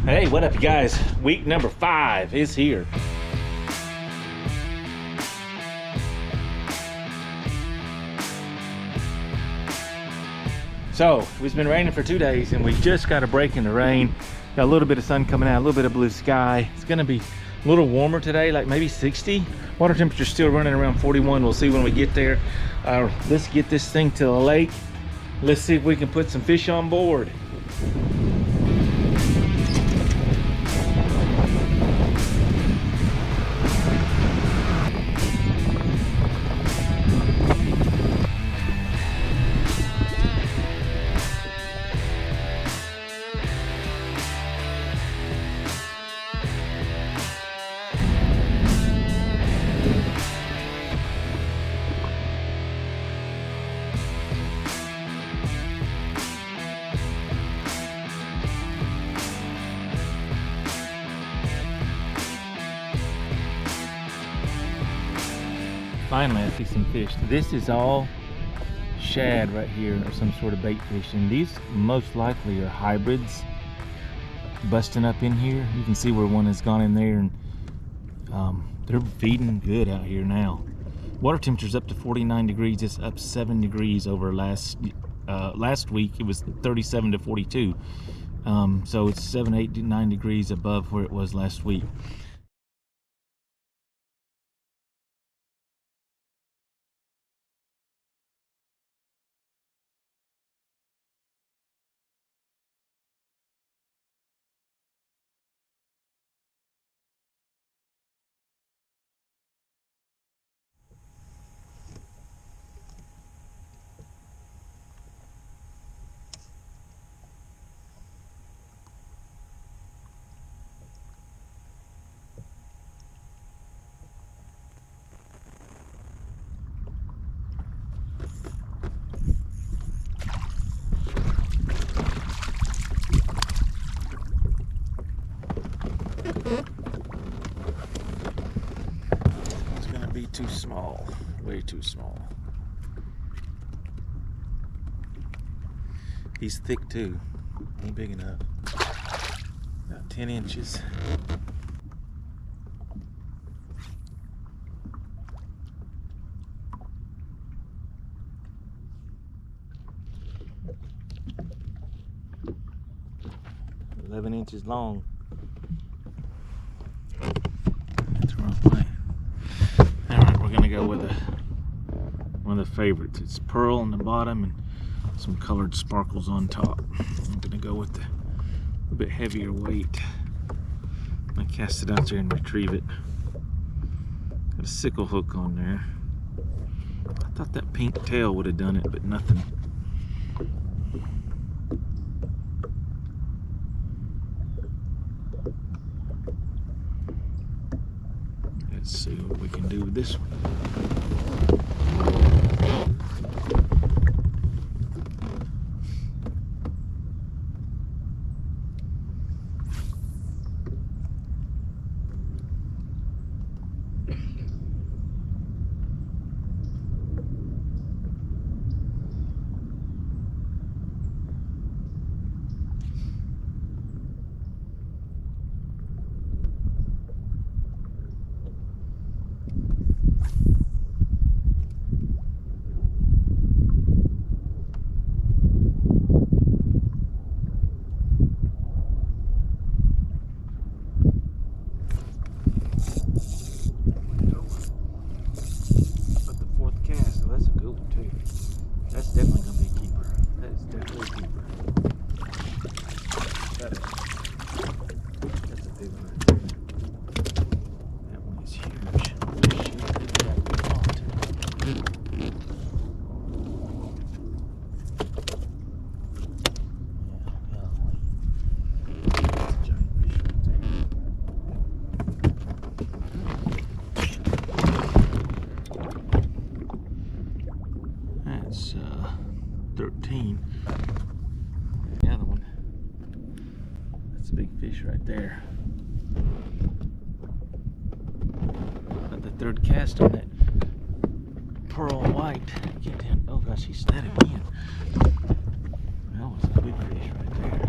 Hey, what up, you guys? Week number 5 is here. So, it's been raining for 2 days and we just got a break in the rain. Got a little bit of sun coming out, a little bit of blue sky. It's gonna be a little warmer today, like maybe 60. Water temperature's still running around 41. We'll see when we get there. Let's get this thing to the lake. Let's see if we can put some fish on board. Finally, I see some fish. This is all shad right here, or some sort of bait fish, and these most likely are hybrids busting up in here. You can see where one has gone in there, and they're feeding good out here now. Water temperature's up to 49 degrees. It's up 7 degrees over last week. It was 37 to 42. So it's 7, 8, 9 degrees above where it was last week. It's gonna be too small, way too small. He's thick too, ain't big enough. About 10 inches. $11 inches long. That's the wrong way. Alright, we're gonna go with one of the favorites. It's pearl on the bottom and some colored sparkles on top. I'm gonna go with the a bit heavier weight. I cast it out there and retrieve it. Got a sickle hook on there. I thought that pink tail would have done it, but nothing. Let's see what we can do with this one. That's definitely going to be a keeper. That is definitely a keeper. That's a big one right there. That one is huge. That's 13. The other one, that's a big fish right there. Got the third cast on that pearl white. Get down. Oh gosh, he's that again. That was a big fish right there.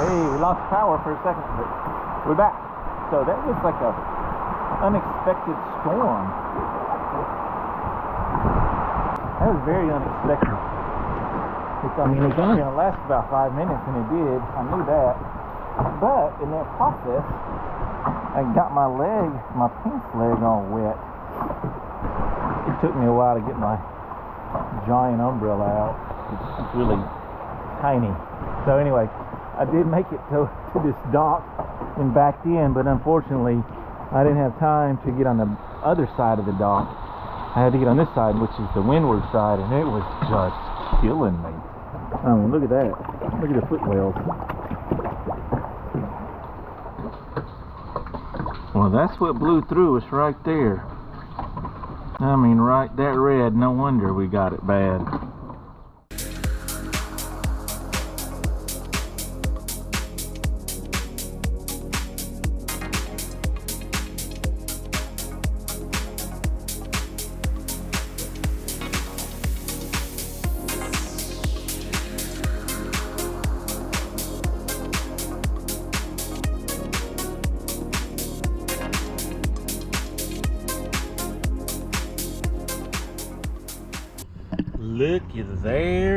Hey, we lost power for a second, but we're back. So that was like a unexpected storm. That was very unexpected. I mean, it was only going to last about 5 minutes, and it did. I knew that. But in that process, I got my pants leg all wet. It took me a while to get my giant umbrella out. It's really tiny. So anyway, I did make it to this dock and backed in, but unfortunately, I didn't have time to get on the other side of the dock. I had to get on this side, which is the windward side, and it was just killing me. I mean, look at that. Look at the foot wells. Well, that's what blew through us right there. I mean, right, that red, no wonder we got it bad.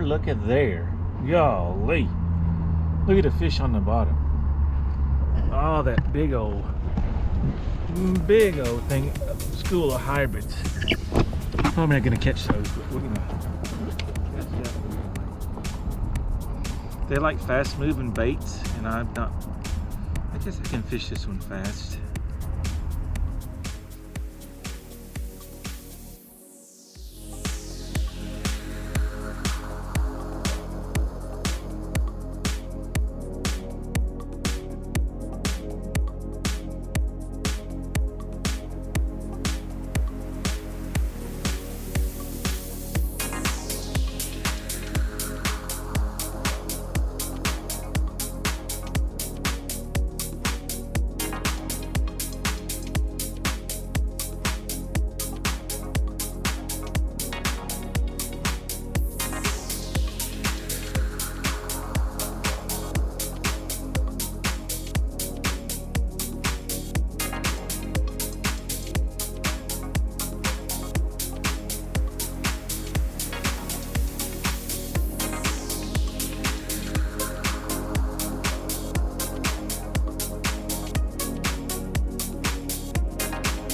Look at there. Golly. Look at the fish on the bottom. Oh, that big old thing, school of hybrids. Probably not gonna catch those, but we're gonna catch that. They like fast moving baits, and I guess I can fish this one fast.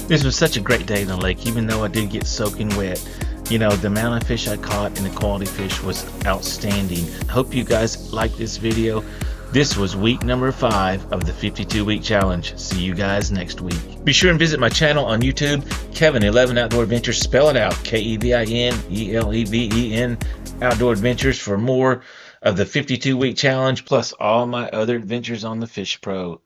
This was such a great day in the lake, even though I did get soaking wet. You know, the amount of fish I caught and the quality fish was outstanding. I hope you guys liked this video. This was week number 5 of the 52-week challenge. See you guys next week. Be sure and visit my channel on YouTube, Kevin11 Outdoor Adventures. Spell it out, KEVINELEVEN Outdoor Adventures, for more of the 52-week challenge, plus all my other adventures on the Fishpro.